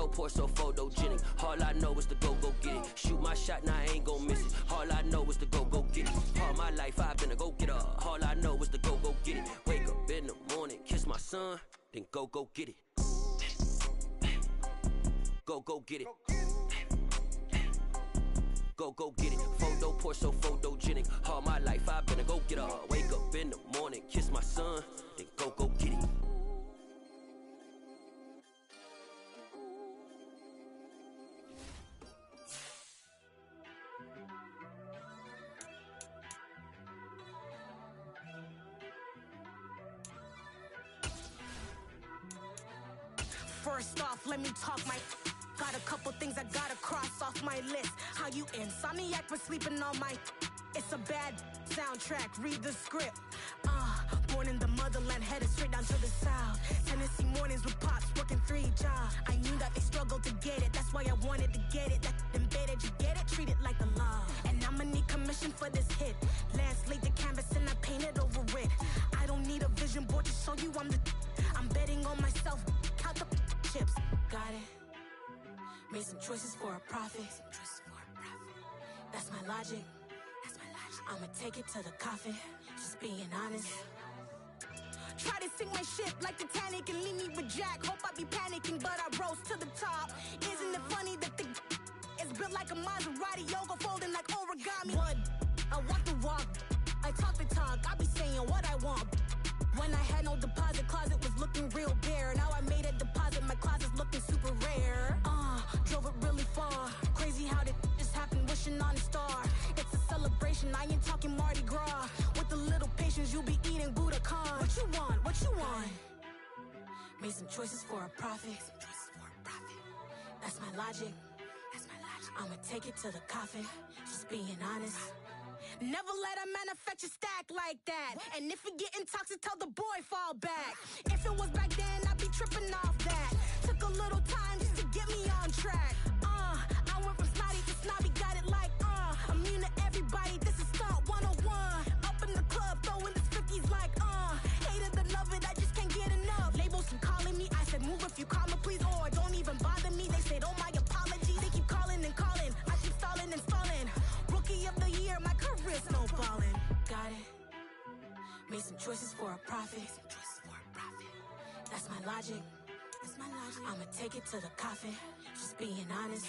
Photo poor, so photogenic. All I know is to go get it. Shoot my shot, now I ain't gon' miss it. All I know is to go get it. All my life I've been a go-getter. All I know is to go get it. Wake up in the morning, kiss my son, then go get it. Go get it. Go get it. Photo poor, so photogenic. All my life I've been a go-getter. Wake up in the morning, kiss my son, then go get it. First off, let me talk my. Got a couple things I gotta cross off my list. How you insomniac for sleeping on my. It's a bad soundtrack, read the script. Born in the motherland, headed straight down to the south. Tennessee mornings with pops, working 3 jobs. I knew that they struggled to get it, that's why I wanted to get it. That embedded, you get it, treat it like the law. And I'ma need commission for this hit. Lance laid the canvas and I painted over it. I don't need a vision board to show you I'm betting on myself, count the chips. Got it. Made some choices for a profit. That's my logic. I'ma take it to the coffin. Just being honest. Try to sink my ship like Titanic and leave me with Jack. Hope I be panicking, but I rose to the top. Isn't it funny that the is built like a Maserati, yoga folding like origami? What? I walk the walk, I talk the talk. I be saying what I want. When I had no deposit, closet was looking real bare. Now I made a deposit, my closet's looking super rare. Drove it really far. Crazy how did this happen, wishing on a star. It's a celebration, I ain't talking Mardi Gras. With a little patience, you'll be eating Budokan. What you want? What you want? Made some choices for a profit. That's my logic. I'ma take it to the coffin. Just being honest. Never let a manufacture stack like that. And if it getting toxic, tell the boy fall back. If it was back then, I'd be tripping off that. Took a little time just to get me on track. I went from snotty to snobby, got it like immune to everybody, this is stunt 101. Up in the club, throwing the cookies like hate it or love it, I just can't get enough. Labels keep calling me, I said move if you call me please, or don't even bother me. They said oh my apologies, they keep calling and calling. I keep stalling and stalling. Rookie of the year, my career snowballing. Got it. Made some choices for a profit. That's my logic. I'ma take it to the coffin. Just being honest.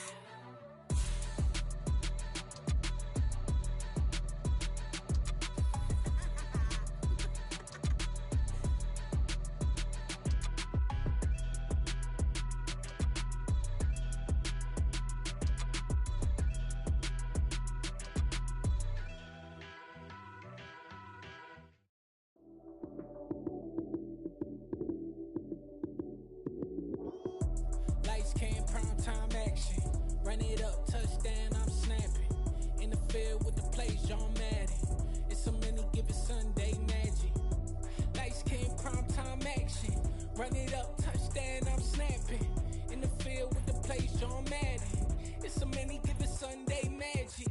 Run it up, touchdown, I'm snapping. In the field with the plays, John Madden. It's so many, give it Sunday magic. Lights came, prime time action. Run it up, touchdown, I'm snapping. In the field with the plays, John Madden. It's so many, give it Sunday magic.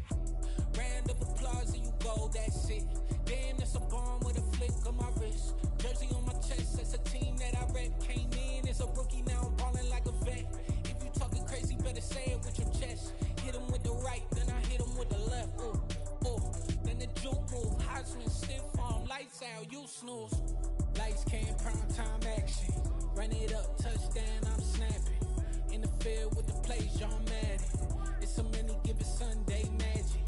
Round of applause and you go, that's it. Damn, that's a bomb with a flick on my wrist. Jersey on my chest, that's a team that I rep. Came in as a rookie, now I'm ballin' like a vet. Talking crazy, better say it with your chest. Hit him with the right, then I hit him with the left. Then the juke move, Heisman, stiff arm, lights out, you snooze. Lights came, prime time action. Run it up, touchdown, I'm snapping. In the field with the plays, John Madden. It's so many, give it Sunday magic.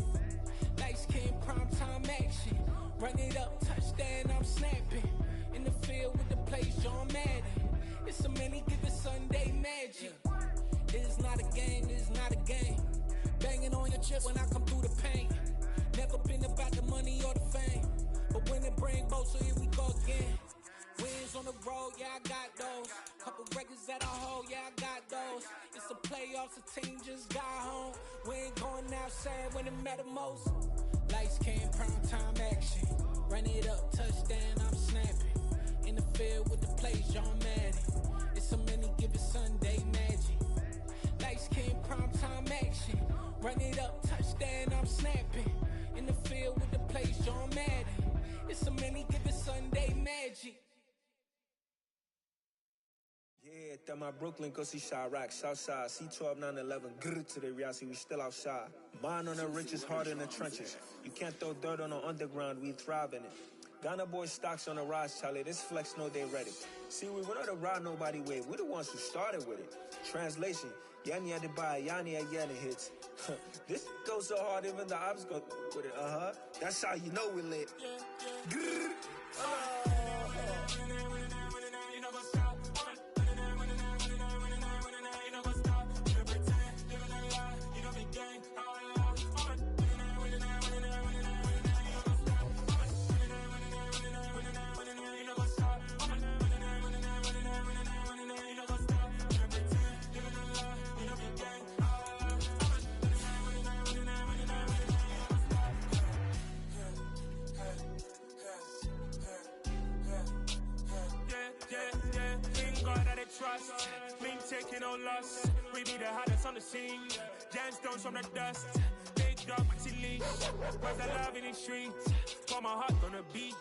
Lights came, prime time action. Run it up, touchdown, I'm snapping. In the field with the plays, John Madden. It's so many, give it Sunday magic. This is not a game, this is not a game. Banging on your chest when I come through the pain. Never been about the money or the fame, but when it bring both, so here we go again. Wins on the road, yeah, I got those. Couple records that I hold, yeah, I got those. It's the playoffs, the team just got home. We ain't going outside when it matter most. Lights came, prime time action. Run it up, touchdown, I'm snapping. In the field with the plays, John Madden. It's so many, give it Sunday magic. Lights came, prime time action. Run it up, touchdown, I'm snapping. In the field with the plays, John Madden. It's so many, give it Sunday magic. Yeah, That my Brooklyn, go see Chirac, Southside, C12, 911, grr to the reality, we still outside. Mine on the riches, hard in the trenches. You can't throw dirt on the underground, we thrive in it. Ghana boys stocks on the rise, Charlie, this flex know they ready. See, we not to ride nobody with, we're the ones who started with it. Translation, Yanni had to buy, Yanni had Yanni hits. This goes so hard, even the ops go with it, That's how you know we lit. Grr. Trust, we ain't taking no loss. We be the hottest on the scene. Gemstones from the dust. Big dog, pretty leash. Where's the love in the streets? Pour my heart on the beat.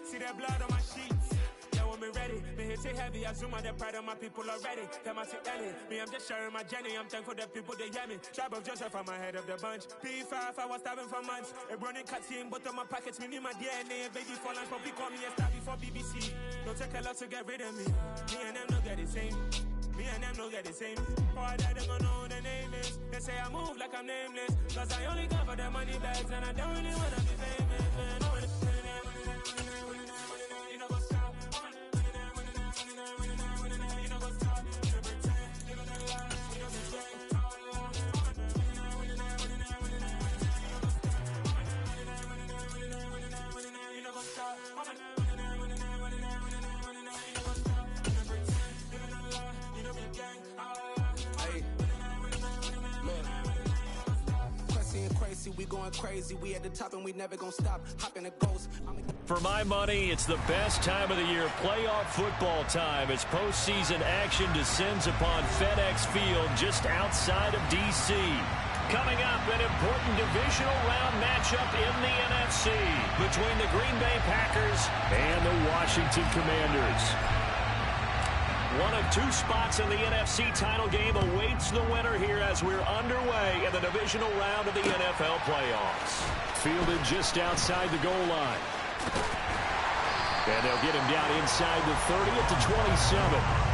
See that blood on my sheets. Yeah, when me ready, me hit it heavy. I zoom on the pride of my people already. Them I see Ellie. Me, I'm just sharing my journey. I'm thankful that people they hear me. Tribe of Joseph, I'm ahead of the bunch. P5, I was starving for months. A running cutscene, but on my pockets, me need my DNA. Baby for lunch, but we call me a star before BBC. Don't take a lot to get rid of me. Me and them don't get the same. Me and them don't get the same. All that them don't know who the name is. They say I move like I'm nameless. Cause I only come for the money bags and I don't really wanna be famous, man. We going crazy, we at the top and we never gonna stop. Hopping a ghost. For my money, it's the best time of the year, playoff football time, as postseason action descends upon FedEx Field just outside of D.C. Coming up, an important divisional round matchup in the NFC between the Green Bay Packers and the Washington Commanders. One of two spots in the NFC title game awaits the winner here as we're underway in the divisional round of the NFL playoffs. Fielded just outside the goal line. And they'll get him down inside the 30 at the 27.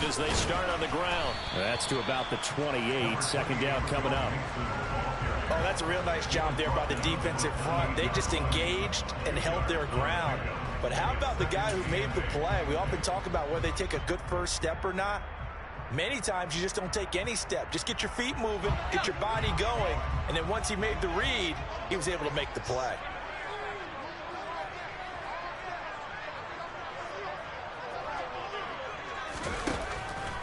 As they start on the ground. That's to about the 28. Second down coming up. Oh, that's a real nice job there by the defensive front. They just engaged and held their ground. But how about the guy who made the play? We often talk about whether they take a good first step or not. Many times you just don't take any step. Just get your feet moving, get your body going, and then once he made the read, he was able to make the play.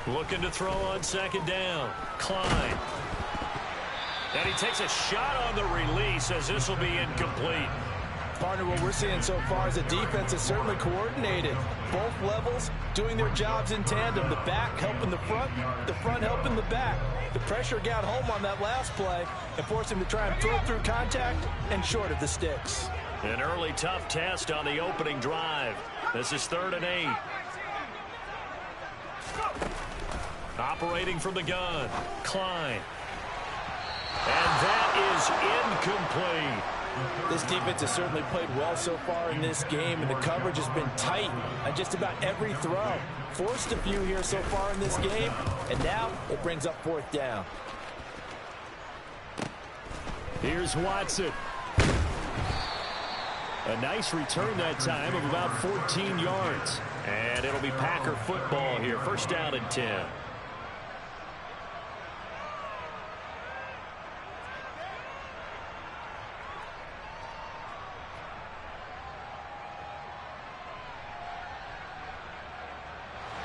Looking to throw on second down. Klein. And he takes a shot on the release as this will be incomplete. Partner, what we're seeing so far is the defense is certainly coordinated. Both levels doing their jobs in tandem. The back helping the front helping the back. The pressure got home on that last play and forced him to try and throw through contact and short of the sticks. An early tough test on the opening drive. This is 3rd and 8. Operating from the gun, Klein. And that is incomplete. This defense has certainly played well so far in this game, and the coverage has been tight on just about every throw. Forced a few here so far in this game, and now it brings up 4th down. Here's Watson. A nice return that time of about 14 yards. And it'll be Packer football here. 1st down and 10.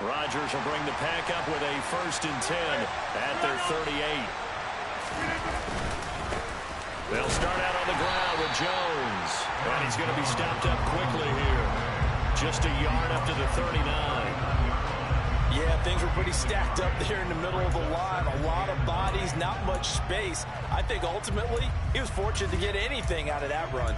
Rodgers will bring the pack up with a 1st and 10 at their 38. They'll start out on the ground with Jones. And he's going to be stopped up quickly here. Just a yard up to the 39. Yeah, things were pretty stacked up there in the middle of the line. A lot of bodies, not much space. I think ultimately he was fortunate to get anything out of that run.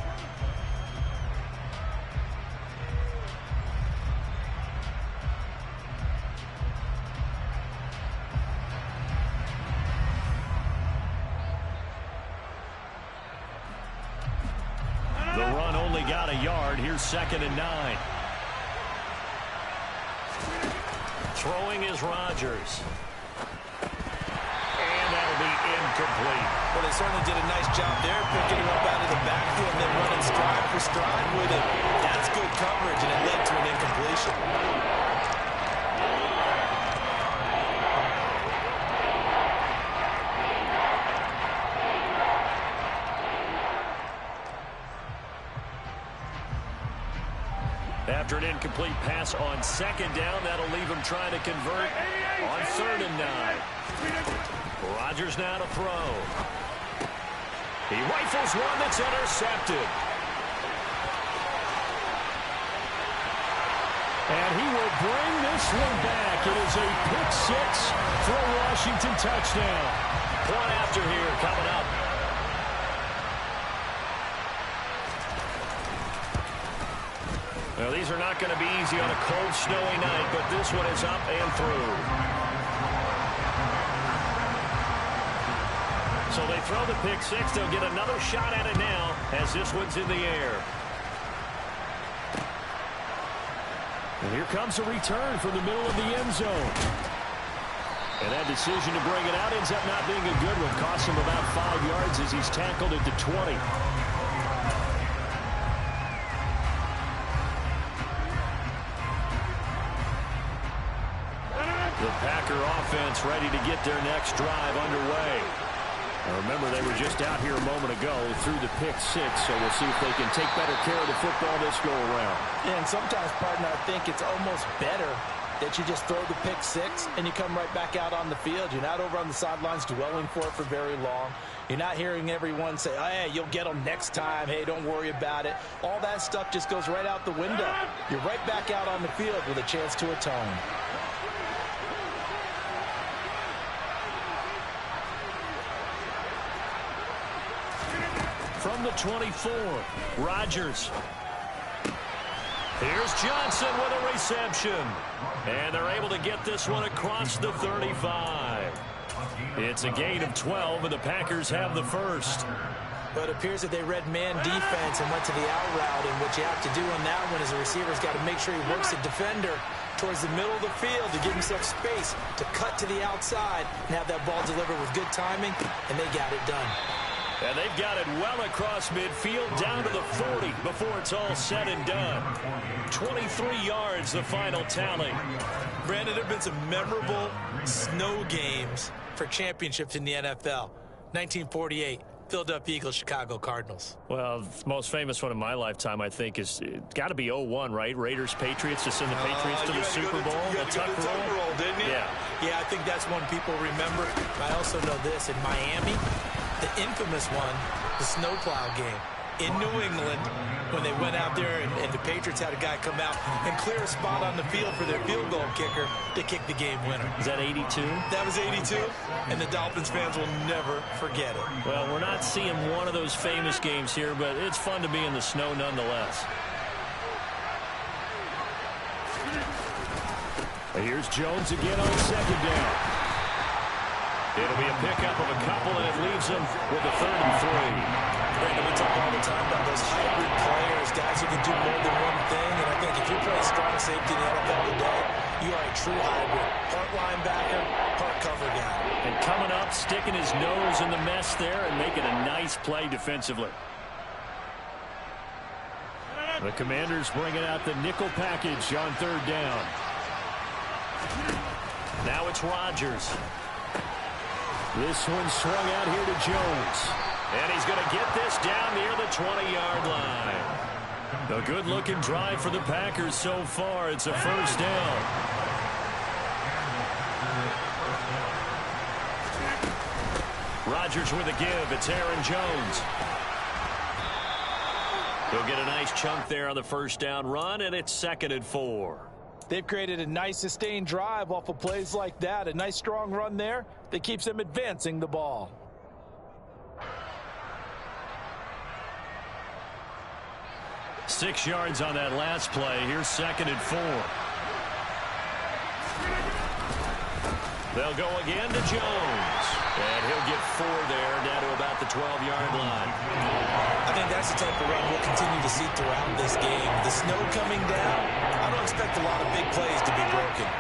The run only got a yard. Here's 2nd and 9. Throwing is Rodgers. And that'll be incomplete. Well, they certainly did a nice job there, picking him up out of the backfield and then running stride for stride with it. That's good coverage, and it led to an incompletion. After an incomplete pass on 2nd down, that'll leave him trying to convert on 3rd and 9. Rodgers now to throw. He rifles one that's intercepted. And he will bring this one back. It is a pick 6 for a Washington touchdown. Point after here coming up. Well, these are not going to be easy on a cold, snowy night, but this one is up and through. So they throw the pick 6. They'll get another shot at it now as this one's in the air. And here comes a return from the middle of the end zone. And that decision to bring it out ends up not being a good one. Costs him about 5 yards as he's tackled at the 20. The Packer offense ready to get their next drive underway. Now remember, they were just out here a moment ago through the pick 6, so we'll see if they can take better care of the football this go around. And sometimes, partner, I think it's almost better that you just throw the pick 6 and you come right back out on the field. You're not over on the sidelines dwelling for it for very long. You're not hearing everyone say, oh, hey, you'll get them next time. Hey, don't worry about it. All that stuff just goes right out the window. You're right back out on the field with a chance to atone. From the 24, Rodgers. Here's Johnson with a reception. And they're able to get this one across the 35. It's a gain of 12, and the Packers have the first. But it appears that they read man defense and went to the out route, and what you have to do on that one is the receiver's got to make sure he works the defender towards the middle of the field to give himself space to cut to the outside and have that ball delivered with good timing, and they got it done. And they've got it well across midfield down to the 40 before it's all said and done. 23 yards, the final tally. Brandon, there have been some memorable snow games for championships in the NFL. 1948, Philadelphia Eagles, Chicago Cardinals. Well, the most famous one in my lifetime, I think, is got to be 01, right? Raiders, Patriots, to send the Patriots to the Super Bowl. The tuck roll, didn't you? Yeah, I think that's one people remember. I also know this, in Miami, the infamous one, the snowplow game in New England, when they went out there and the Patriots had a guy come out and clear a spot on the field for their field goal kicker to kick the game winner. Is that 82? That was 82, and the Dolphins fans will never forget it. Well, we're not seeing one of those famous games here, but it's fun to be in the snow nonetheless. Here's Jones again on 2nd down. It'll be a pickup of a couple, and it leaves them with a 3rd and 3. Brandon, we talk all the time about those hybrid players, guys who can do more than one thing, and I think if you're playing strong safety in the NFL today, you are a true hybrid. Part linebacker, part cover guy. And coming up, sticking his nose in the mess there and making a nice play defensively. The Commanders bringing out the nickel package on 3rd down. Now it's Rodgers. This one swung out here to Jones. And he's going to get this down near the 20-yard line. A good-looking drive for the Packers so far. It's a 1st down. Rodgers with a give. It's Aaron Jones. He'll get a nice chunk there on the first down run, and it's 2nd and 4. They've created a nice sustained drive off of plays like that. A nice strong run there that keeps them advancing the ball. Six yards on that last play. Here's 2nd and 4. They'll go again to Jones. And he'll get 4 there, down to about the 12-yard line. I think that's the type of run we'll continue to see throughout this game. The snow coming down, I don't expect a lot of big plays to be broken.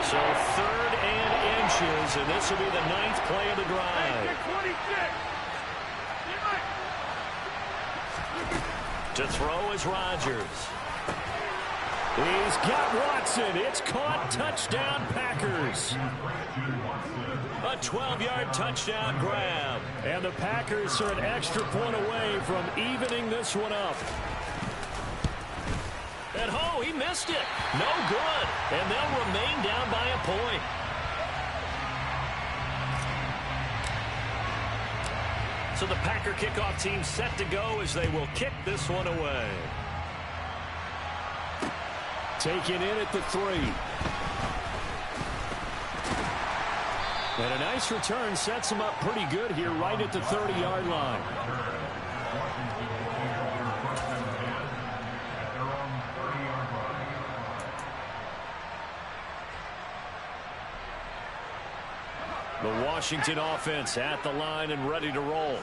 So 3rd and inches, and this will be the 9th play of the drive. To throw is Rodgers. He's got Watson. It's caught. Touchdown, Packers. A 12-yard touchdown grab. And the Packers are an extra point away from evening this one up. And he missed it. No good. And they'll remain down by a point. So the Packer kickoff team set to go as they will kick this one away. Taken in at the 3. And a nice return sets him up pretty good here right at the 30-yard line. The Washington offense at the line and ready to roll.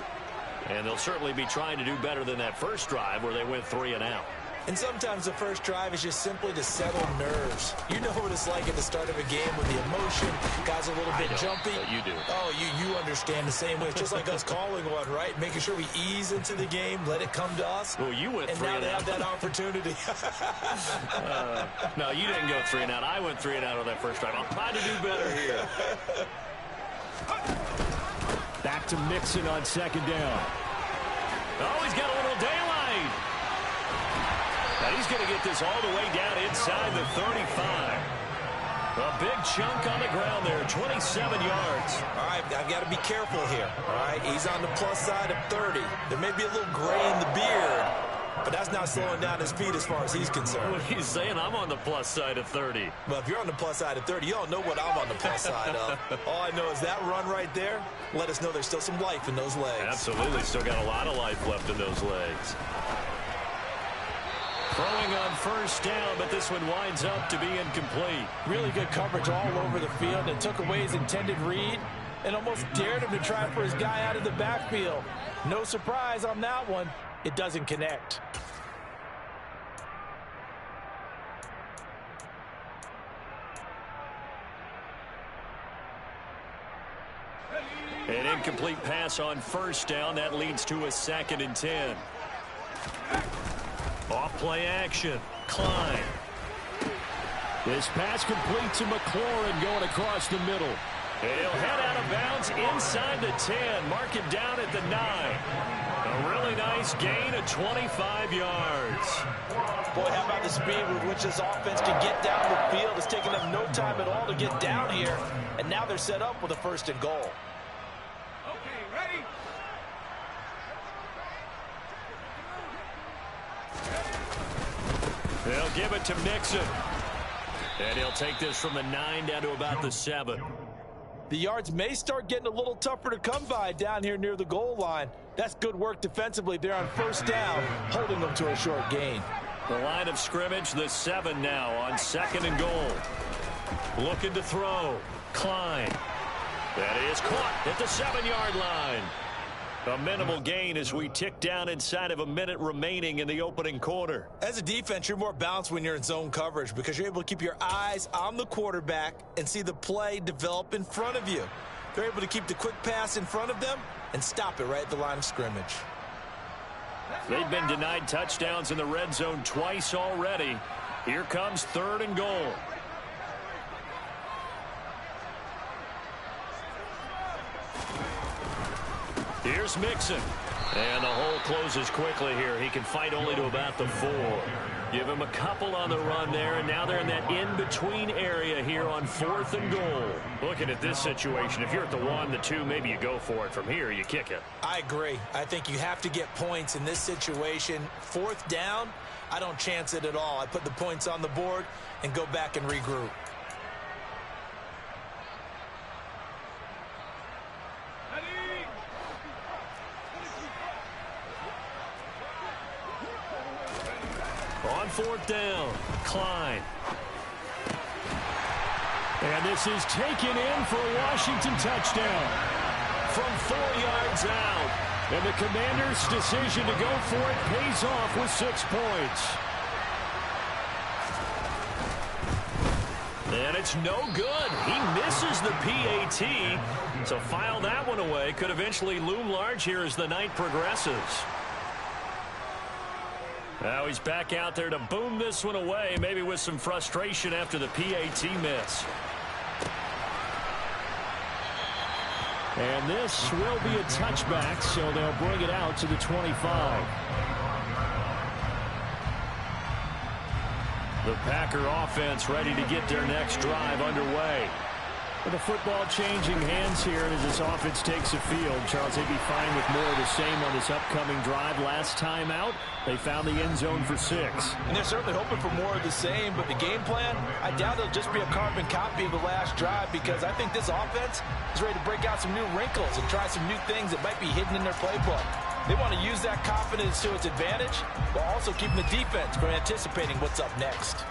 And they'll certainly be trying to do better than that first drive where they went 3 and out. And sometimes the first drive is just simply to settle nerves. You know what it's like at the start of a game when the emotion, guys are a little bit jumpy. But you do. Oh, you understand the same way. It's just like us calling one, right? Making sure we ease into the game, let it come to us. Well, you went 3 and out. And now they have that opportunity. No, you didn't go 3 and out. I went 3 and out on that first drive. I'll try to do better here. Back to Mixon on 2nd down. Oh, he's got a little daylight. And he's going to get this all the way down inside the 35. A big chunk on the ground there, 27 yards. All right, I've got to be careful here. All right, he's on the plus side of 30. There may be a little gray in the beard, but that's not slowing down his speed as far as he's concerned. What he's saying, I'm on the plus side of 30. Well, if you're on the plus side of 30, you don't know what I'm on the plus side of. All I know is that run right there let us know there's still some life in those legs. Absolutely, still got a lot of life left in those legs. Throwing on first down, but this one winds up to be incomplete. Really good coverage all over the field and took away his intended read and almost dared him to try for his guy out of the backfield. No surprise on that one. It doesn't connect. An incomplete pass on first down. That leads to a 2nd and 10. Off play action. Klein. This pass complete to McLaurin going across the middle. He'll head out of bounds inside the 10. Mark him down at the 9. A really nice gain of 25 yards. Boy, how about the speed with which this offense can get down the field? It's taken them no time at all to get down here. And now they're set up with a 1st and goal. Okay, ready? They'll give it to Mixon. And he'll take this from the 9 down to about the 7. The yards may start getting a little tougher to come by down here near the goal line. That's good work defensively there on first down, holding them to a short gain. The line of scrimmage, the 7 now on 2nd and goal. Looking to throw. Klein. That is caught at the 7-yard line. A minimal gain as we tick down inside of a minute remaining in the opening quarter. As a defense, you're more balanced when you're in zone coverage because you're able to keep your eyes on the quarterback and see the play develop in front of you. They're able to keep the quick pass in front of them and stop it right at the line of scrimmage. They've been denied touchdowns in the red zone twice already. Here comes 3rd and goal. Here's Mixon. And the hole closes quickly here. He can fight only to about the 4. Give him a couple on the run there, and now they're in that in-between area here on 4th and goal. Looking at this situation, if you're at the 1, the 2, maybe you go for it. From here, you kick it. I agree. I think you have to get points in this situation. 4th down, I don't chance it at all. I put the points on the board and go back and regroup. On 4th down, Klein. And this is taken in for a Washington touchdown from 4 yards out. And the Commanders' decision to go for it pays off with 6 points. And it's no good. He misses the PAT. So file that one away. Could eventually loom large here as the night progresses. Now he's back out there to boom this one away, maybe with some frustration after the PAT miss. And this will be a touchback, so they'll bring it out to the 25. The Packer offense ready to get their next drive underway. With the football changing hands here as this offense takes the field, Charles, they'd be fine with more of the same on this upcoming drive. Last time out, they found the end zone for 6. And they're certainly hoping for more of the same, but the game plan, I doubt it'll just be a carbon copy of the last drive, because I think this offense is ready to break out some new wrinkles and try some new things that might be hidden in their playbook. They want to use that confidence to its advantage, while also keeping the defense from anticipating what's up next.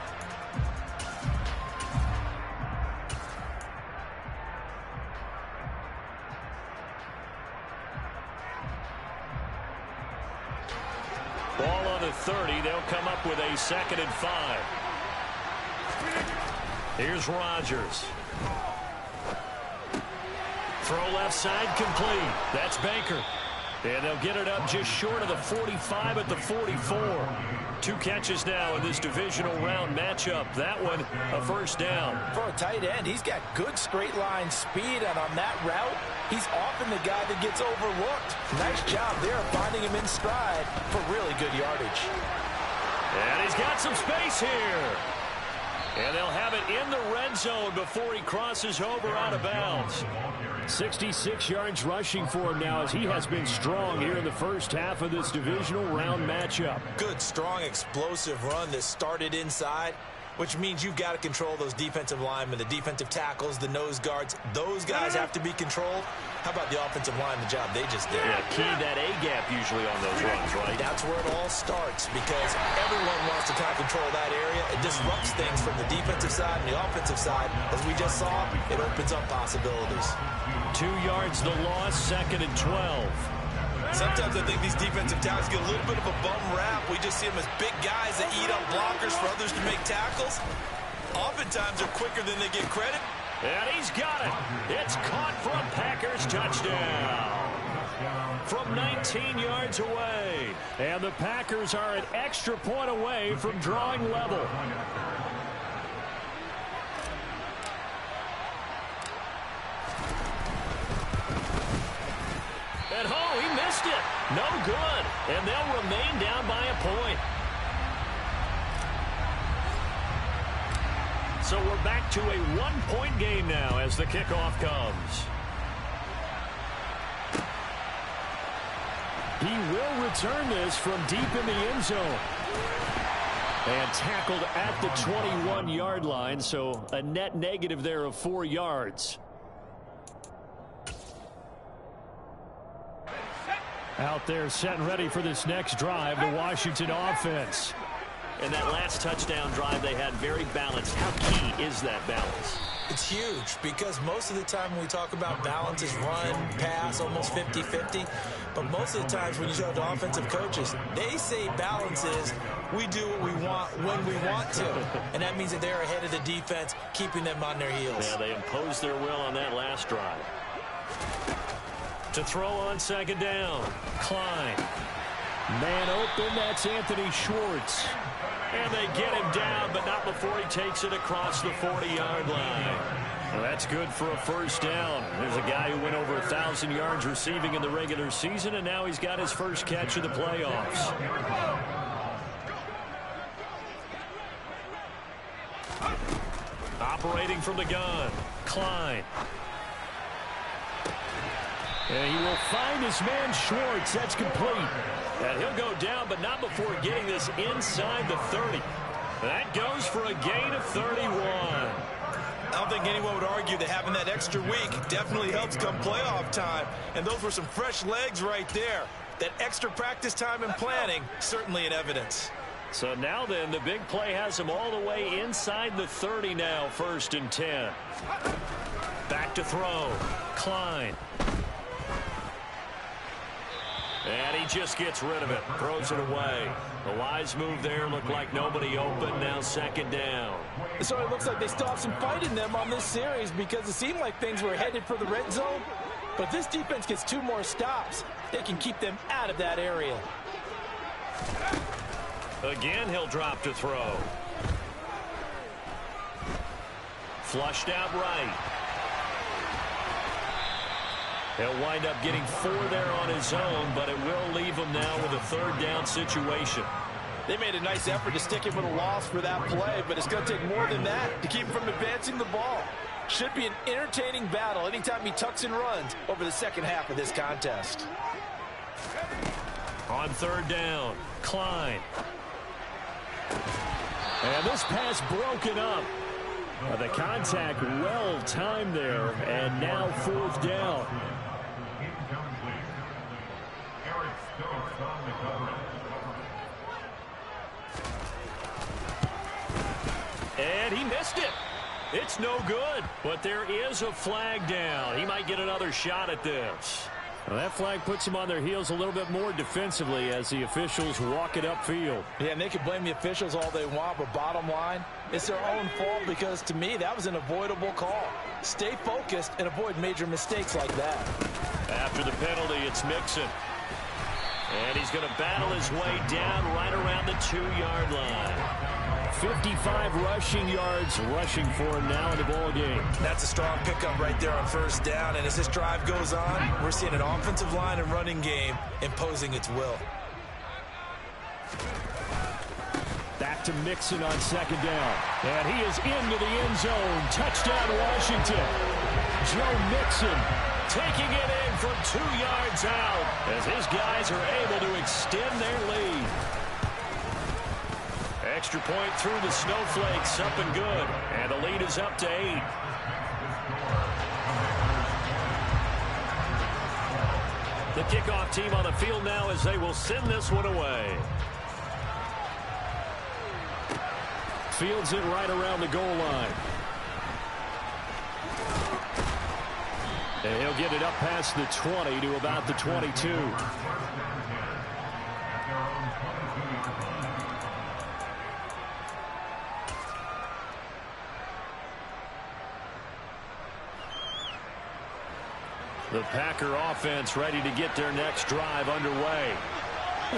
Ball on the 30. They'll come up with a 2nd and 5. Here's Rodgers. Throw left side complete. That's Baker. And they'll get it up just short of the 45 at the 44. 2 catches now in this divisional round matchup. That one a 1st down. For a tight end, he's got good straight line speed, and on that route, he's often the guy that gets overlooked. Nice job there finding him in stride for really good yardage. And he's got some space here. And they'll have it in the red zone before he crosses over out of bounds. 66 yards rushing for him now, as he has been strong here in the first half of this divisional round matchup. Good, strong, explosive run that started inside, which means you've got to control those defensive linemen, the defensive tackles, the nose guards. Those guys have to be controlled. How about the offensive line, the job they just did? Yeah, key that A-gap usually on those runs, right? That's where it all starts, because everyone wants to kind of control that area. It disrupts things from the defensive side and the offensive side. As we just saw, it opens up possibilities. 2 yards the loss, 2nd and 12. Sometimes I think these defensive tackles get a little bit of a bum rap. We just see them as big guys that eat up blockers for others to make tackles. Oftentimes they're quicker than they get credit. And he's got it. It's caught for a Packers touchdown from 19 yards away. And the Packers are an extra point away from drawing level. And oh, he missed it. No good. And they'll remain down by a point. So we're back to a 1-point game now as the kickoff comes. He will return this from deep in the end zone. And tackled at the 21-yard line, so a net negative there of 4 yards. Out there set and ready for this next drive, the Washington offense. And that last touchdown drive they had very balanced. How key is that balance? It's huge, because most of the time when we talk about balance is run, pass, almost 50-50. But most of the times when you talk to offensive coaches, they say balance is we do what we want when we want to. And that means that they're ahead of the defense, keeping them on their heels. Yeah, they imposed their will on that last drive. To throw on 2nd down, Klein. Man open, that's Anthony Schwartz. And they get him down, but not before he takes it across the 40-yard line. Well, that's good for a first down. There's a guy who went over 1,000 yards receiving in the regular season, and now he's got his first catch of the playoffs. Operating from the gun, Klein. And he will find his man Schwartz. That's complete. And he'll go down, but not before getting this inside the 30. That goes for a gain of 31. I don't think anyone would argue that having that extra week definitely helps come playoff time. And those were some fresh legs right there. That extra practice time and planning, certainly in evidence. So now then, the big play has him all the way inside the 30 now, 1st and 10. Back to throw. Klein. And he just gets rid of it. Throws it away. The wise move there. Looked like nobody open. Now 2nd down. So it looks like they still have some fight in them on this series because it seemed like things were headed for the red zone. But this defense gets 2 more stops. They can keep them out of that area. Again, he'll drop to throw. Flushed out right. He'll wind up getting 4 there on his own, but it will leave him now with a 3rd down situation. They made a nice effort to stick him with a loss for that play, but it's going to take more than that to keep him from advancing the ball. Should be an entertaining battle anytime he tucks and runs over the second half of this contest. On 3rd down, Klein. And this pass broken up. The contact well timed there, and now 4th down. And he missed it. It's no good, but there is a flag down. He might get another shot at this. Well, that flag puts them on their heels a little bit more defensively as the officials walk it upfield. Yeah, and they can blame the officials all they want, but bottom line, it's their own fault because, to me, that was an avoidable call. Stay focused and avoid major mistakes like that. After the penalty, it's Mixon. And he's going to battle his way down right around the 2-yard line. 55 rushing yards rushing for him now in the ball game. That's a strong pickup right there on 1st down. And as this drive goes on, we're seeing an offensive line and running game imposing its will. Back to Mixon on 2nd down. And he is into the end zone. Touchdown, Washington. Joe Mixon taking it in from 2 yards out as his guys are able to extend their lead. Extra point through the snowflakes, up and good. And the lead is up to 8. The kickoff team on the field now as they will send this one away. Fields it right around the goal line. And he'll get it up past the 20 to about the 22. The Packer offense ready to get their next drive underway.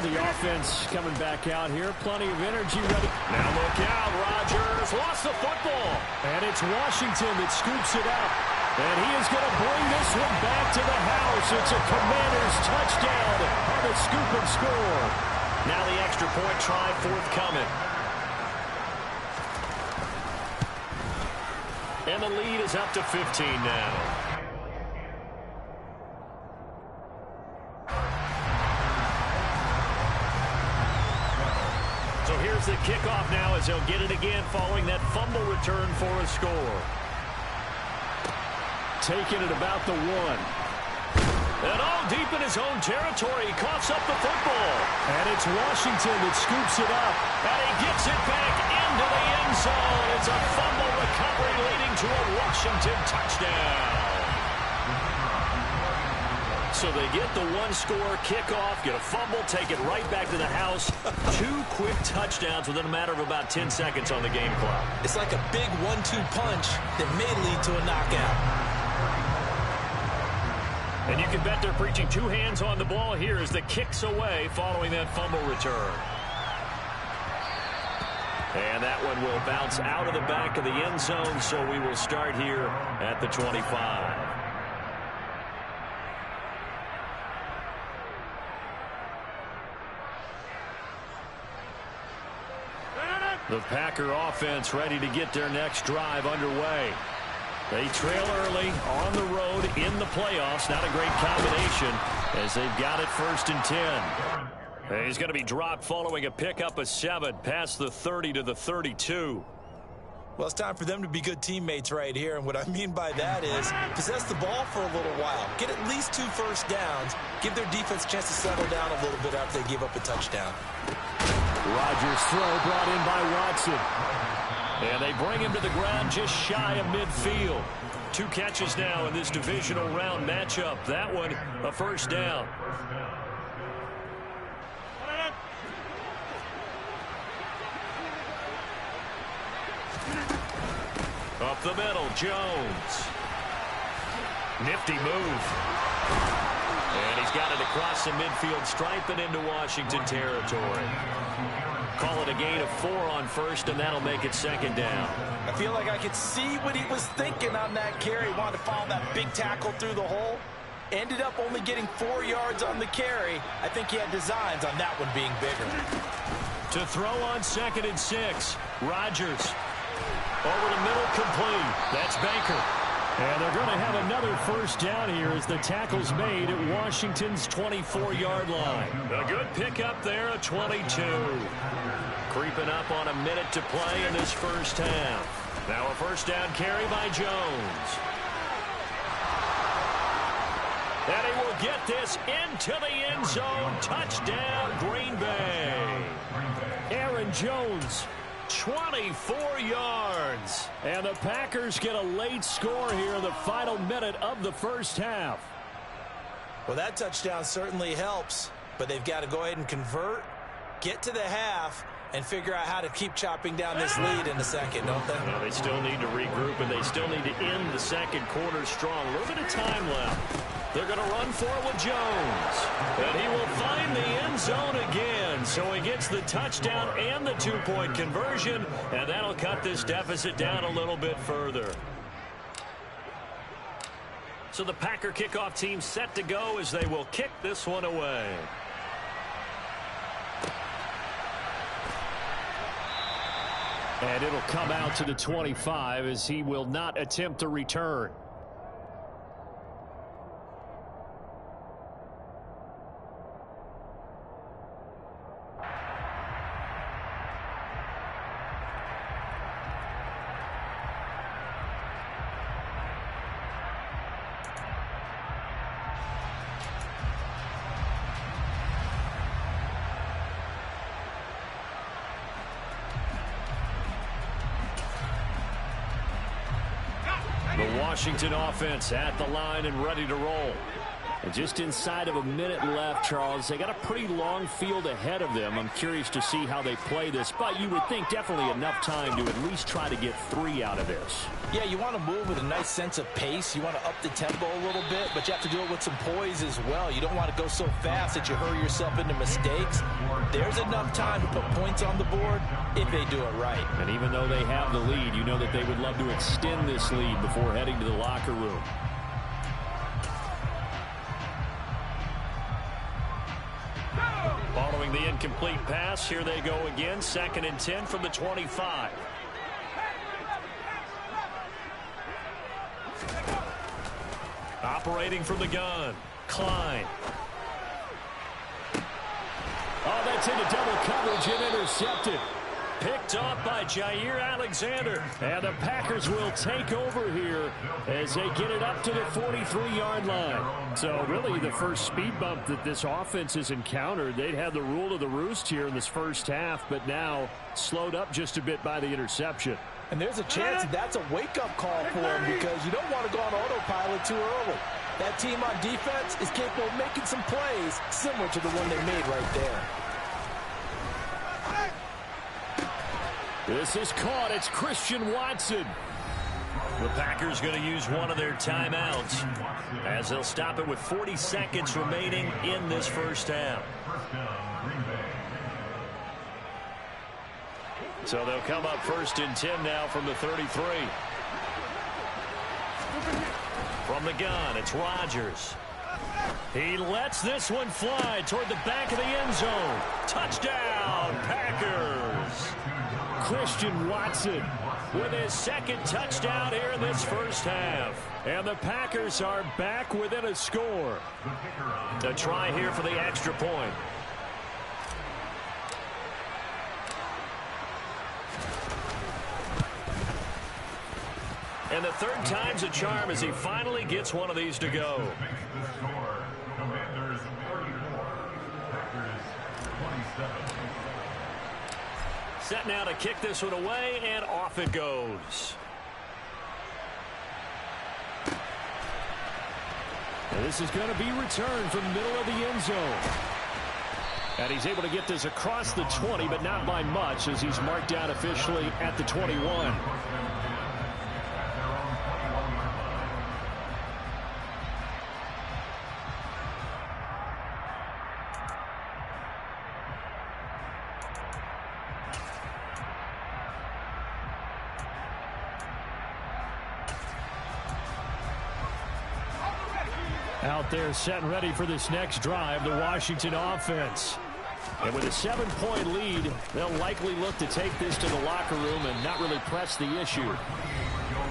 The offense coming back out here. Plenty of energy ready. Now look out. Rodgers lost the football. And it's Washington that scoops it up. And he is going to bring this one back to the house. It's a Commanders touchdown on the scoop and score. Now the extra point try forthcoming. And the lead is up to 15 now. So here's the kickoff now as they'll get it again following that fumble return for a score. Taking it about the 1. And all deep in his own territory. He coughs up the football. And it's Washington that scoops it up. And he gets it back into the end zone. It's a fumble recovery leading to a Washington touchdown. So they get the 1-score kickoff, get a fumble, take it right back to the house. 2 quick touchdowns within a matter of about 10 seconds on the game clock. It's like a big 1-2 punch that may lead to a knockout. And you can bet they're preaching 2 hands on the ball here as the kick's away following that fumble return. And that one will bounce out of the back of the end zone, so we will start here at the 25. The Packer offense ready to get their next drive underway. They trail early on the road in the playoffs. Not a great combination as they've got it 1st and 10. He's going to be dropped following a pickup of 7 past the 30 to the 32. Well, it's time for them to be good teammates right here. And what I mean by that is possess the ball for a little while. Get at least 2 first downs. Give their defense a chance to settle down a little bit after they give up a touchdown. Rodgers' throw brought in by Watson. And they bring him to the ground just shy of midfield. 2 catches now in this divisional round matchup. That one a first down. Up the middle, Jones. Nifty move. And he's got it across the midfield stripe and into Washington territory. Call it a gain of 4 on first, and that'll make it 2nd down. I feel like I could see what he was thinking on that carry. He wanted to follow that big tackle through the hole. Ended up only getting 4 yards on the carry. I think he had designs on that one being bigger. To throw on 2nd and 6. Rodgers. Over the middle, complete. That's Baker. And they're going to have another first down here as the tackle's made at Washington's 24-yard line. A good pickup there, a 22. Creeping up on a minute to play in this first half. Now a first down carry by Jones. And he will get this into the end zone. Touchdown, Green Bay. Aaron Jones. 24 yards. And the Packers get a late score here in the final minute of the first half. Well, that touchdown certainly helps, but they've got to go ahead and convert, get to the half, and figure out how to keep chopping down this lead in the second, don't they? Well, they still need to regroup, and they still need to end the second quarter strong. A little bit of time left. They're going to run for it with Jones. And he will find the end zone again. So he gets the touchdown and the 2-point conversion, and that'll cut this deficit down a little bit further. So the Packer kickoff team set to go as they will kick this one away. And it'll come out to the 25 as he will not attempt to return. Washington offense at the line and ready to roll. And just inside of a minute left, Charles. They got a pretty long field ahead of them. I'm curious to see how they play this, but you would think definitely enough time to at least try to get 3 out of this. Yeah, you want to move with a nice sense of pace. You want to up the tempo a little bit, but you have to do it with some poise as well. You don't want to go so fast that you hurry yourself into mistakes. There's enough time to put points on the board if they do it right. And even though they have the lead, you know that they would love to extend this lead before heading to the locker room. Following the incomplete pass, here they go again. 2nd and 10 from the 25. Operating from the gun, Klein. Oh, that's into double coverage and intercepted. Picked off by Jair Alexander. And the Packers will take over here as they get it up to the 43-yard line. So really the first speed bump that this offense has encountered. They'd had the rule of the roost here in this first half, but now slowed up just a bit by the interception. And there's a chance that's a wake-up call for them because you don't want to go on autopilot too early. That team on defense is capable of making some plays similar to the one they made right there. This is caught. It's Christian Watson. The Packers going to use one of their timeouts as they'll stop it with 40 seconds remaining in this first half. So they'll come up 1st and 10 now from the 33. From the gun, it's Rodgers. He lets this one fly toward the back of the end zone. Touchdown, Packers. Christian Watson with his 2nd touchdown here in this first half. And the Packers are back within a score. A try here for the extra point. And the 3rd time's a charm as he finally gets one of these to go. Set now to kick this one away, and off it goes. And this is going to be returned from the middle of the end zone. And he's able to get this across the 20, but not by much, as he's marked down officially at the 21. Out there set and ready for this next drive, the Washington offense. And with a 7-point lead, they'll likely look to take this to the locker room and not really press the issue.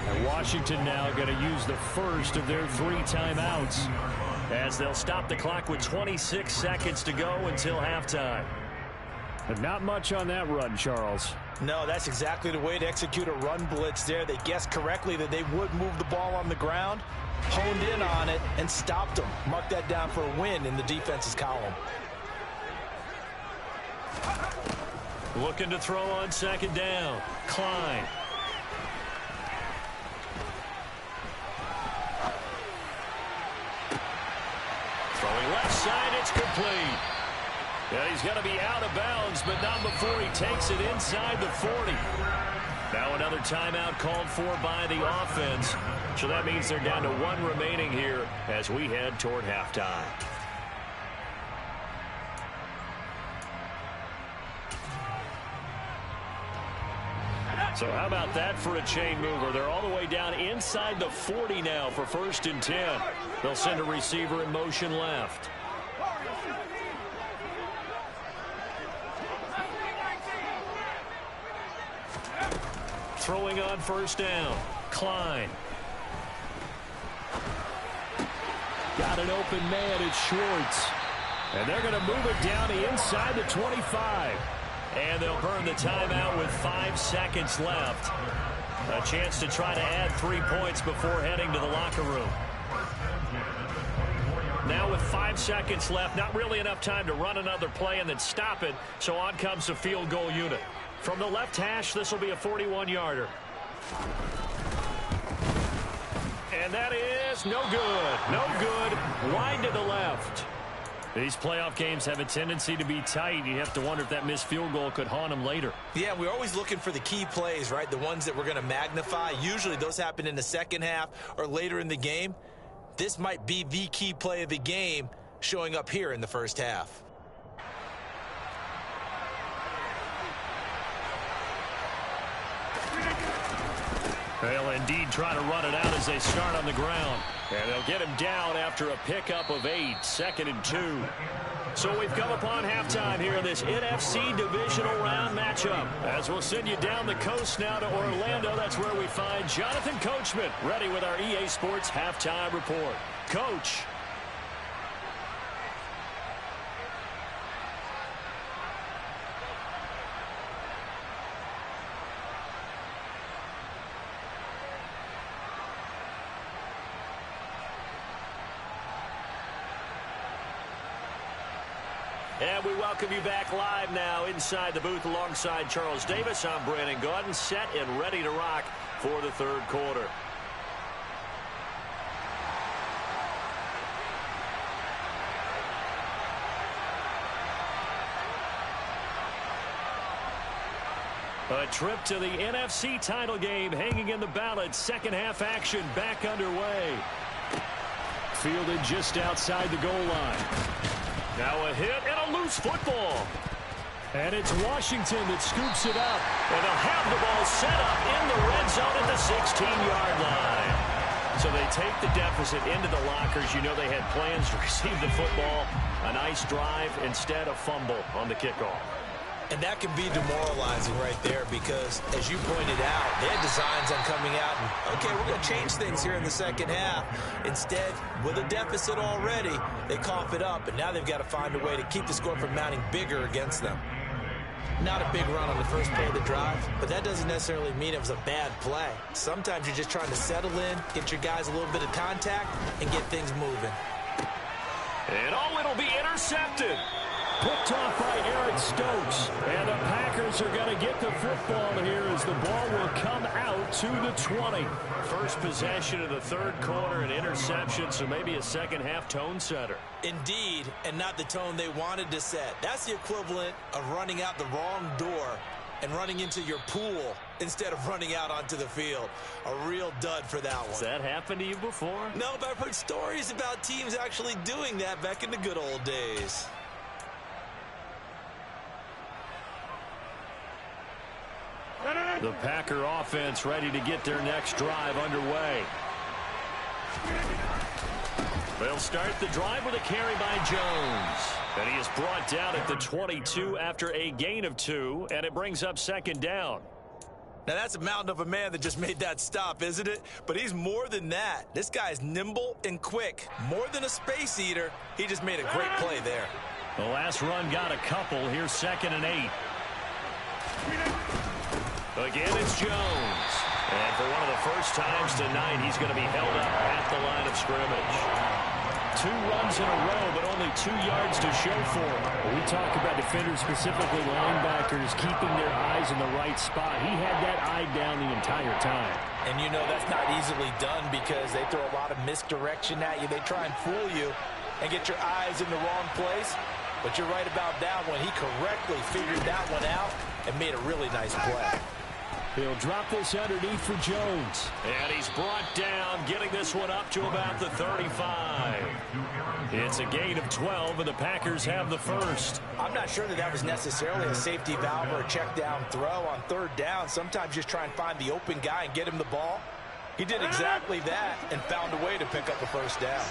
And Washington now going to use the first of their 3 timeouts, as they'll stop the clock with 26 seconds to go until halftime. And not much on that run, Charles. No, that's exactly the way to execute a run blitz there. They guessed correctly that they would move the ball on the ground, honed in on it, and stopped them. Mark that down for a win in the defense's column. Looking to throw on 2nd down. Klein. Throwing left side, it's complete. And he's going to be out of bounds, but not before he takes it inside the 40. Now another timeout called for by the offense. So that means they're down to 1 remaining here as we head toward halftime. So how about that for a chain mover? They're all the way down inside the 40 now for 1st and 10. They'll send a receiver in motion left. Throwing on 1st down. Klein. Got an open man. It's Schwartz. And they're going to move it down to inside the 25. And they'll burn the timeout with 5 seconds left. A chance to try to add 3 points before heading to the locker room. Now with 5 seconds left, not really enough time to run another play and then stop it. So on comes the field goal unit. From the left hash, this will be a 41-yarder. And that is no good. No good. Wide to the left. These playoff games have a tendency to be tight. You have to wonder if that missed field goal could haunt them later. Yeah, we're always looking for the key plays, right? The ones that we're going to magnify. Usually those happen in the second half or later in the game. This might be the key play of the game showing up here in the first half. They'll indeed try to run it out as they start on the ground. And they'll get him down after a pickup of 8, 2nd and 2. So we've come upon halftime here in this NFC divisional round matchup. As we'll send you down the coast now to Orlando, that's where we find Jonathan Coachman ready with our EA Sports halftime report. Coach. And we welcome you back live now inside the booth alongside Charles Davis. I'm Brandon Gaudin, set and ready to rock for the 3rd quarter. A trip to the NFC title game hanging in the balance. Second half action back underway. Fielded just outside the goal line. Now a hit and a loose football. And it's Washington that scoops it up. And they'll have the ball set up in the red zone at the 16-yard line. So they take the deficit into the lockers. You know they had plans to receive the football. A nice drive, instead a fumble on the kickoff. And that can be demoralizing right there because, as you pointed out, they had designs on coming out and, okay, we're going to change things here in the second half. Instead, with a deficit already, they cough it up, and now they've got to find a way to keep the score from mounting bigger against them. Not a big run on the first play of the drive, but that doesn't necessarily mean it was a bad play. Sometimes you're just trying to settle in, get your guys a little bit of contact, and get things moving. And it'll be intercepted. Picked off by Eric Stokes. And the Packers are going to get the football here as the ball will come out to the 20. First possession of the third quarter, an interception, so maybe a second-half tone setter. Indeed, and not the tone they wanted to set. That's the equivalent of running out the wrong door and running into your pool instead of running out onto the field. A real dud for that one. Has that happened to you before? No, but I've heard stories about teams actually doing that back in the good old days. The Packer offense ready to get their next drive underway. They'll start the drive with a carry by Jones. And he is brought down at the 22 after a gain of 2, and it brings up second down. Now that's a mountain of a man that just made that stop, isn't it? But he's more than that. This guy's nimble and quick. More than a space eater, he just made a great play there. The last run got a couple. Here's 2nd and 8. Again, it's Jones. And for one of the first times tonight, he's going to be held up at the line of scrimmage. 2 runs in a row, but only 2 yards to show for him. We talk about defenders, specifically linebackers, keeping their eyes in the right spot. He had that eye down the entire time. And you know that's not easily done because they throw a lot of misdirection at you. They try and fool you and get your eyes in the wrong place. But you're right about that one. He correctly figured that one out and made a really nice play. He'll drop this underneath for Jones. And he's brought down, getting this one up to about the 35. It's a gain of 12, and the Packers have the first. I'm not sure that was necessarily a safety valve or a check down throw on third down. Sometimes just try and find the open guy and get him the ball. He did exactly that and found a way to pick up a first down.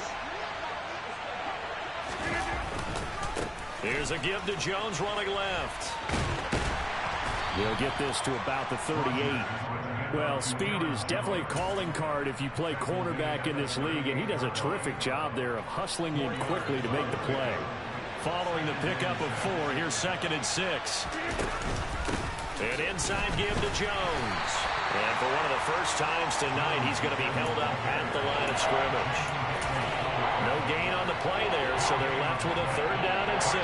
Here's a give to Jones running left. He'll get this to about the 38. Well, speed is definitely a calling card if you play cornerback in this league, and he does a terrific job there of hustling in quickly to make the play. Following the pickup of 4, here's 2nd and 6. An inside give to Jones. And for one of the first times tonight, he's going to be held up at the line of scrimmage. No gain on the play there, so they're left with a 3rd down and 6.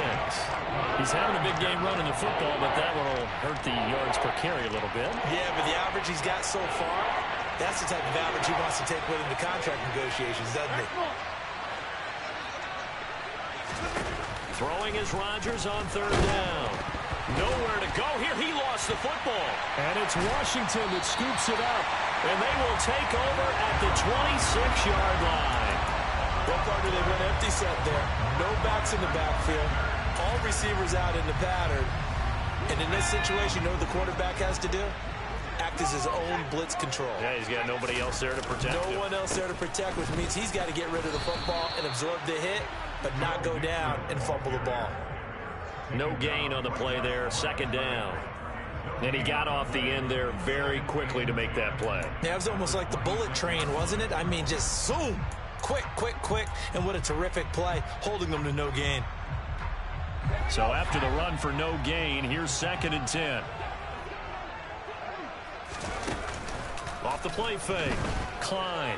He's having a big game running the football, but that one will hurt the yards per carry a little bit. Yeah, but the average he's got so far, that's the type of average he wants to take with him to contract negotiations, doesn't he? Throwing is Rodgers on 3rd down. Nowhere to go here. He lost the football. And it's Washington that scoops it up. And they will take over at the 26-yard line. Well, partner, they went empty set there. No backs in the backfield. All receivers out in the pattern. And in this situation, you know what the quarterback has to do? Act as his own blitz control. Yeah, he's got nobody else there to protect him. No one else there to protect, which means he's got to get rid of the football and absorb the hit, but not go down and fumble the ball. No gain on the play there, 2nd down. And he got off the end there very quickly to make that play. Yeah, it was almost like the bullet train, wasn't it? I mean, just zoom. Quick, quick, quick. And what a terrific play, holding them to no gain. So after the run for no gain, here's 2nd and 10. Off the play fake. Klein.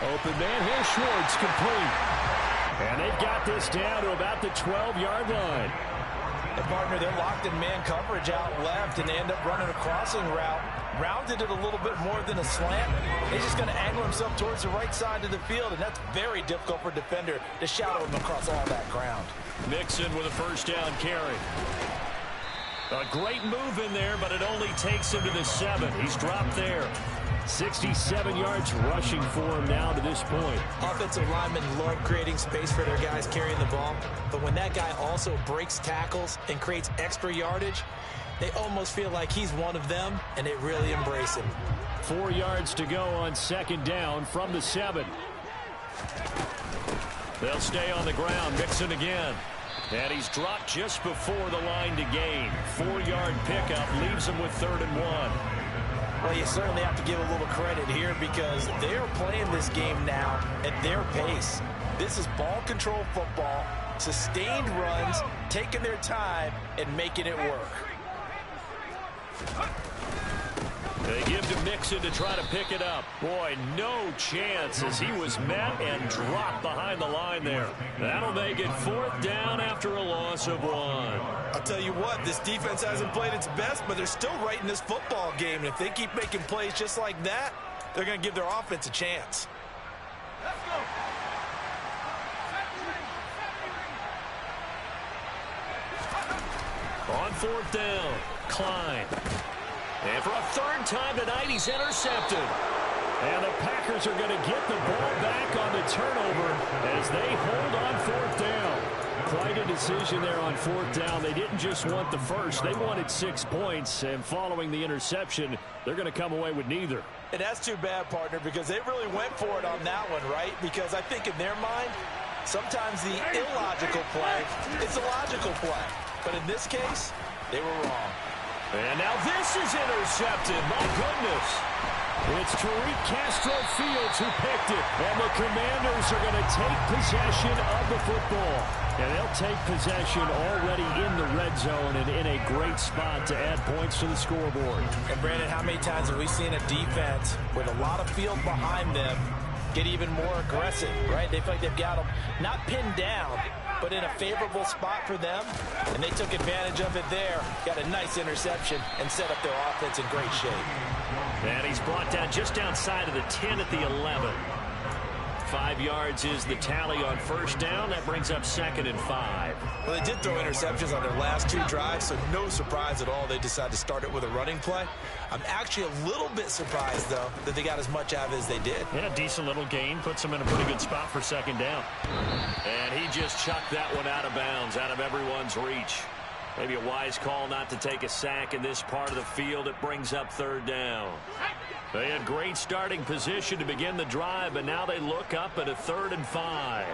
Open man. Here's Schwartz, complete. And they've got this down to about the 12-yard line. The partner, they're locked in man coverage out left, and they end up running a crossing route. Rounded it a little bit more than a slant. He's just going to angle himself towards the right side of the field, and that's very difficult for a defender to shadow him across all that ground. Mixon with a 1st down carry. A great move in there, but it only takes him to the 7. He's dropped there. 67 yards rushing for him now to this point. Offensive linemen love creating space for their guys carrying the ball, but when that guy also breaks tackles and creates extra yardage, they almost feel like he's one of them, and they really embrace him. 4 yards to go on second down from the 7. They'll stay on the ground. Mixon again. And he's dropped just before the line to gain. 4-yard pickup leaves him with 3rd and 1. Well, you certainly have to give a little credit here because they are playing this game now at their pace. This is ball control football, sustained runs, taking their time, and making it work. They give to Mixon to try to pick it up. Boy, no chance as he was met and dropped behind the line there. That'll make it 4th down after a loss of 1. I'll tell you what, this defense hasn't played its best, but they're still right in this football game. And if they keep making plays just like that, they're going to give their offense a chance. Let's go. On 4th down, Klein. And for a 3rd time tonight, he's intercepted. And the Packers are going to get the ball back on the turnover as they hold on 4th down. Quite a decision there on 4th down. They didn't just want the first. They wanted 6 points. And following the interception, they're going to come away with neither. And that's too bad, partner, because they really went for it on that one, right? Because I think in their mind, sometimes the illogical play is a logical play. But in this case, they were wrong. And now this is intercepted. My goodness. It's Tariq Castro-Fields who picked it. And the Commanders are going to take possession of the football. And they'll take possession already in the red zone and in a great spot to add points to the scoreboard. And Brandon, how many times have we seen a defense with a lot of field behind them get even more aggressive, right? They feel like they've got them not pinned down, but in a favorable spot for them, and they took advantage of it there. Got a nice interception and set up their offense in great shape. And he's brought down just outside of the 10 at the 11. 5 yards is the tally on 1st down. That brings up 2nd and 5. Well, they did throw interceptions on their last 2 drives, so no surprise at all they decided to start it with a running play. I'm actually a little bit surprised, though, that they got as much out of it as they did. Yeah, decent little gain. Puts them in a pretty good spot for 2nd down. And he just chucked that one out of bounds, out of everyone's reach. Maybe a wise call not to take a sack in this part of the field. It brings up 3rd down. They had great starting position to begin the drive, but now they look up at a 3rd and 5.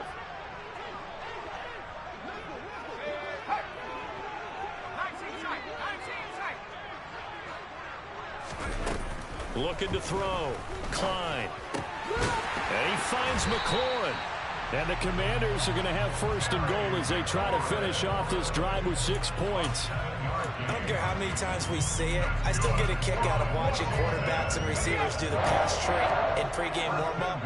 Looking to throw. Klein. And he finds McLaurin. And the Commanders are going to have 1st and goal as they try to finish off this drive with 6 points. I don't care how many times we see it. I still get a kick out of watching quarterbacks and receivers do the pass tree in pregame warm-up.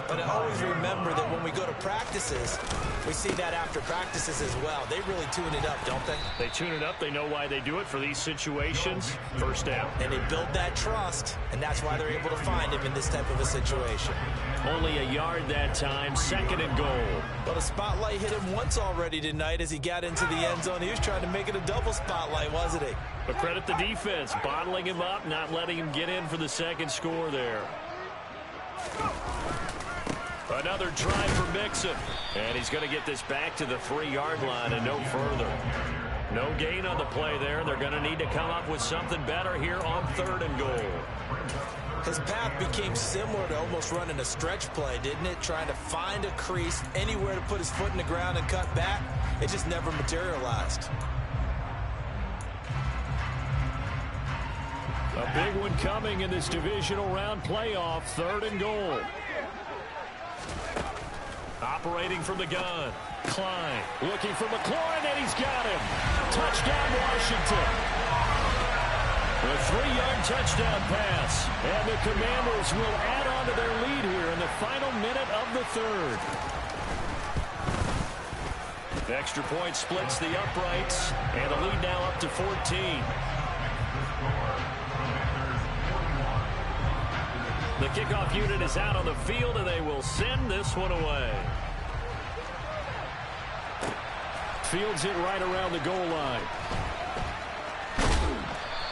But I always remember that when we go to practices, we see that after practices as well. They really tune it up, don't they? They tune it up. They know why they do it for these situations. 1st down. And they build that trust, and that's why they're able to find him in this type of a situation. Only a yard that time. 2nd and goal. Well, the spotlight hit him once already tonight as he got into the end zone. He was trying to make it a double spotlight, wasn't he? But credit the defense, bottling him up, not letting him get in for the 2nd score there. Another drive for Mixon. And he's going to get this back to the 3-yard line and no further. No gain on the play there. They're going to need to come up with something better here on 3rd and goal. His path became similar to almost running a stretch play, didn't it? Trying to find a crease, anywhere to put his foot in the ground and cut back. It just never materialized. A big one coming in this divisional round playoff. 3rd and goal. Operating from the gun. Klein looking for McLaurin, and he's got him. Touchdown, Washington. A 3-yard touchdown pass. And the Commanders will add on to their lead here in the final minute of the 3rd. The extra point splits the uprights, and the lead now up to 14. The kickoff unit is out on the field, and they will send this one away. Fields it right around the goal line.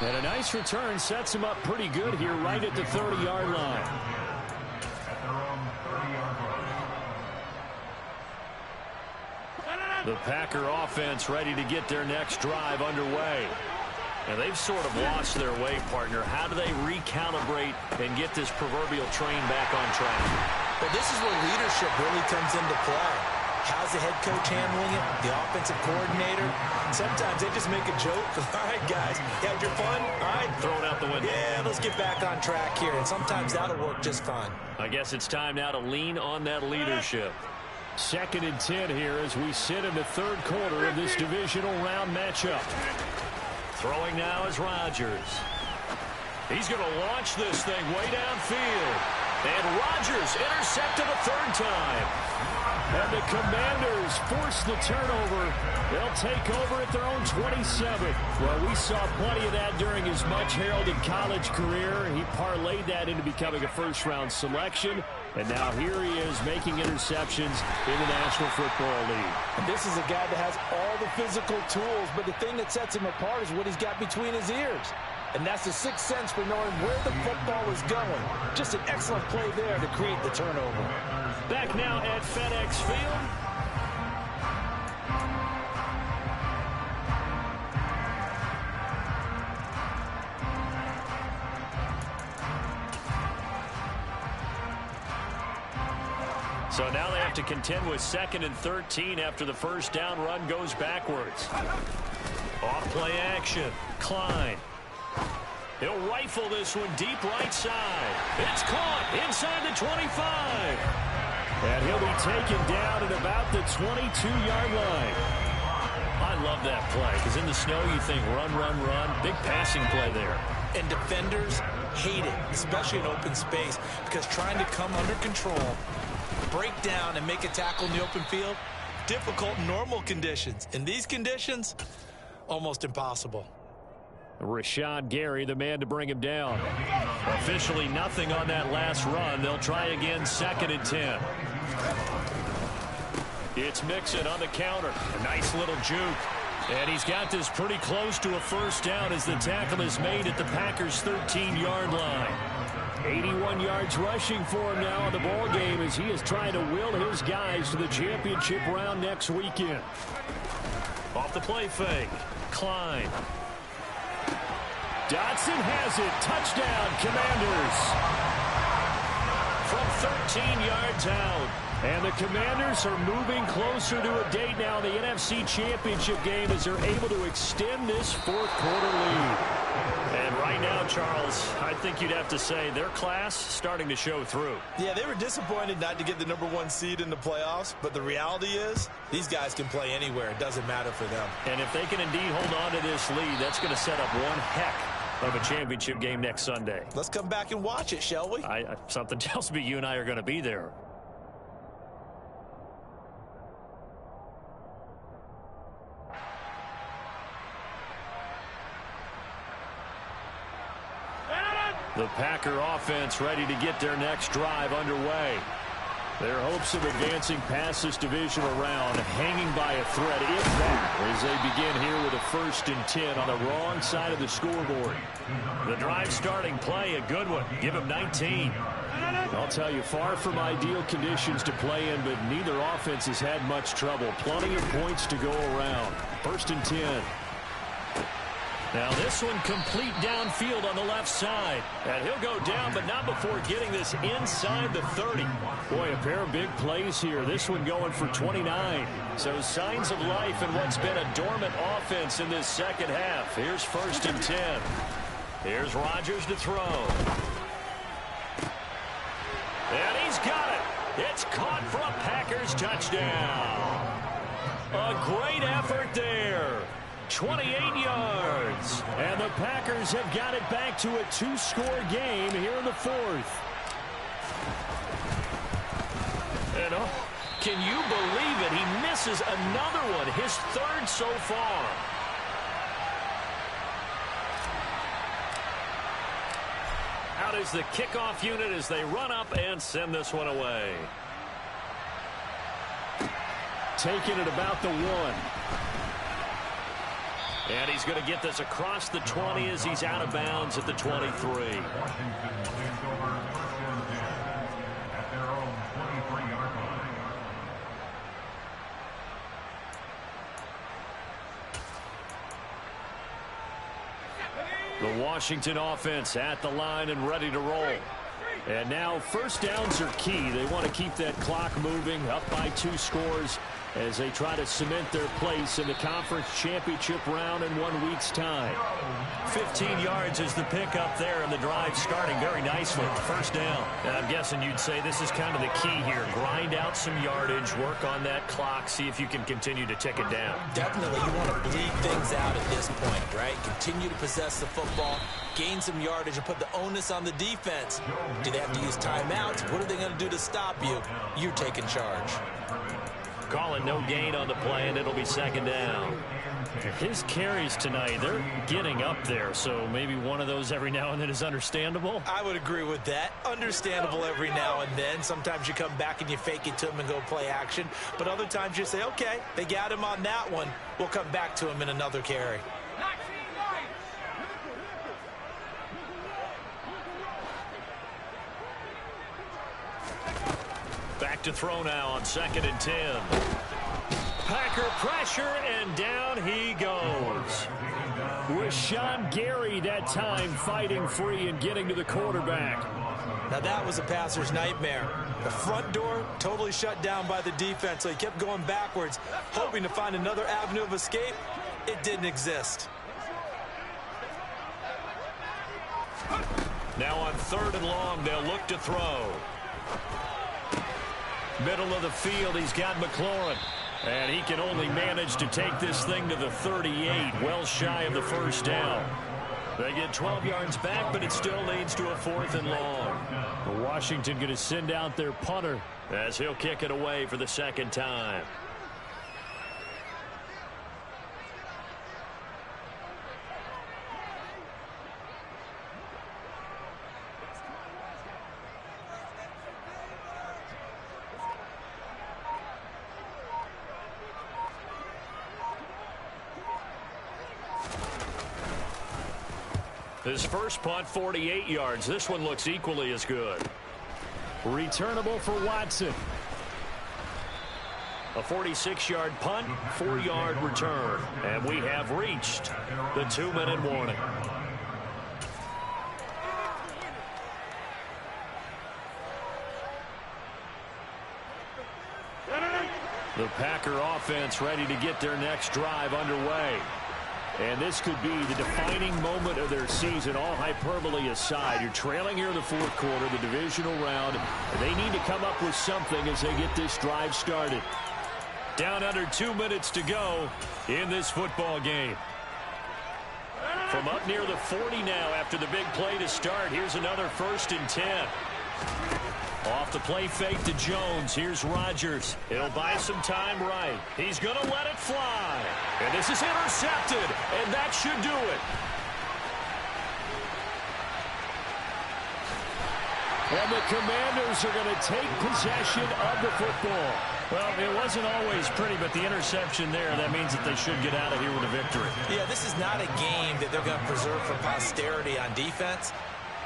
And a nice return sets him up pretty good here right at the 30-yard line. The Packer offense ready to get their next drive underway. And they've sort of lost their way, partner. How do they recalibrate and get this proverbial train back on track? Well, this is where leadership really comes into play. How's the head coach handling it? The offensive coordinator? Sometimes they just make a joke. All right, guys, you had your fun? All right. Throw it out the window. Yeah, let's get back on track here. And sometimes that'll work just fine. I guess it's time now to lean on that leadership. 2nd and 10 here as we sit in the third quarter of this divisional round matchup. Throwing now is Rodgers. He's going to launch this thing way downfield. And Rodgers intercepted a third time. And the Commanders force the turnover. They'll take over at their own 27. Well, we saw plenty of that during his much-heralded college career. He parlayed that into becoming a first-round selection. And now here he is making interceptions in the National Football League. And this is a guy that has all the physical tools, but the thing that sets him apart is what he's got between his ears. And that's the sixth sense for knowing where the football is going. Just an excellent play there to create the turnover. Back now at FedEx Field. So now they have to contend with 2nd and 13 after the first down run goes backwards. Off play action. Klein. He'll rifle this one deep right side. It's caught inside the 25. And he'll be taken down at about the 22-yard line. I love that play because in the snow you think run, run, run. Big passing play there. And defenders hate it, especially in open space, because trying to come under control, break down and make a tackle in the open field, difficult in normal conditions. In these conditions, almost impossible. Rashad Gary, the man to bring him down. Officially nothing on that last run. They'll try again 2nd and 10. It's Mixon on the counter. A nice little juke. And he's got this pretty close to a first down as the tackle is made at the Packers' 13-yard line. 81 yards rushing for him now in the ball game as he is trying to will his guys to the championship round next weekend. Off the play fake. Klein. Dotson has it. Touchdown, Commanders. From 13 yards out. And the Commanders are moving closer to a date now in the NFC Championship game as they're able to extend this fourth quarter lead. And right now, Charles, I think you'd have to say their class starting to show through. Yeah, they were disappointed not to get the #1 seed in the playoffs, but the reality is these guys can play anywhere. It doesn't matter for them. And if they can indeed hold on to this lead, that's going to set up one heck of a championship game next Sunday. Let's come back and watch it, shall we? Something tells me you and I are going to be there. The Packer offense ready to get their next drive underway. Their hopes of advancing past this divisional round hanging by a thread, if that, as they begin here with a 1st and 10 on the wrong side of the scoreboard. The drive starting play, a good one. Give him 19. I'll tell you, far from ideal conditions to play in, but neither offense has had much trouble. Plenty of points to go around. 1st and 10. Now this one complete downfield on the left side. And he'll go down, but not before getting this inside the 30. Boy, a pair of big plays here. This one going for 29. So signs of life in what's been a dormant offense in this second half. Here's 1st and 10. Here's Rodgers to throw. And he's got it. It's caught for a Packers touchdown. A great effort there. 28 yards. And the Packers have got it back to a 2-score game here in the 4th. And can you believe it? He misses another one, his 3rd so far. Out is the kickoff unit as they run up and send this one away. Taking it about the 1. And he's going to get this across the 20 as he's out of bounds at the 23. The Washington offense at the line and ready to roll. And now first downs are key. They want to keep that clock moving, up by 2 scores as they try to cement their place in the conference championship round in 1 week's time. 15 yards is the pickup there, and the drive starting very nicely. First down. And I'm guessing you'd say this is kind of the key here. Grind out some yardage, work on that clock, see if you can continue to tick it down. Definitely, you want to bleed things out at this point, right? Continue to possess the football, gain some yardage, and put the onus on the defense. Do they have to use timeouts? What are they going to do to stop you? You're taking charge. Calling no gain on the play, and it'll be second down. His carries tonight, they're getting up there, so maybe one of those every now and then is understandable. I would agree with that. Understandable every now and then. Sometimes you come back and you fake it to him and go play action. But other times you say, okay, they got him on that one. We'll come back to him in another carry. Back to throw now on 2nd and 10. Packer pressure, and down he goes. With Sean Gary that time fighting free and getting to the quarterback. Now that was a passer's nightmare. The front door totally shut down by the defense, so he kept going backwards, hoping to find another avenue of escape. It didn't exist. Now on 3rd and long, they'll look to throw. Middle of the field, he's got McLaurin. And he can only manage to take this thing to the 38, well shy of the first down. They get 12 yards back, but it still leads to a 4th and long. Washington going to send out their punter as he'll kick it away for the 2nd time. His first punt, 48 yards. This one looks equally as good. Returnable for Watson. A 46-yard punt, 4-yard return. And we have reached the 2-minute warning. The Packer offense ready to get their next drive underway. And this could be the defining moment of their season, all hyperbole aside. You're trailing here in the 4th quarter, the divisional round. They need to come up with something as they get this drive started. Down under 2 minutes to go in this football game. From up near the 40 now after the big play to start, here's another 1st and 10. Off the play fake to Jones. Here's Rodgers. It'll buy some time right. He's going to let it fly. And this is intercepted. And that should do it. And the Commanders are going to take possession of the football. Well, it wasn't always pretty, but the interception there, that means that they should get out of here with a victory. Yeah, this is not a game that they're going to preserve for posterity on defense.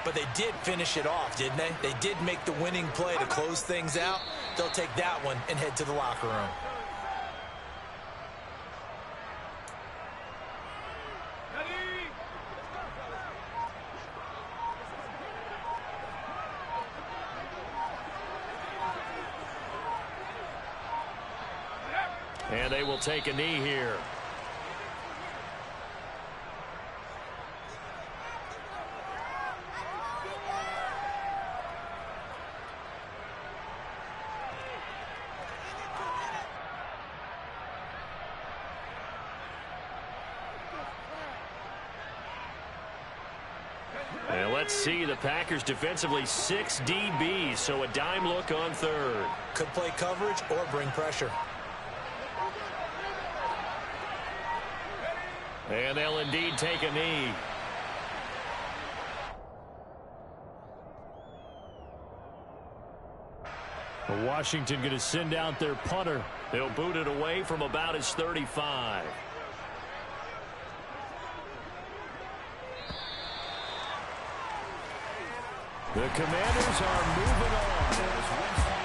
But they did finish it off, didn't they? They did make the winning play to close things out. They'll take that one and head to the locker room. And they will take a knee here. And let's see, the Packers defensively 6 DBs, so a dime look on 3rd. Could play coverage or bring pressure. And they'll indeed take a knee. Washington going to send out their punter. They'll boot it away from about his 35. The Commanders are moving on as Winston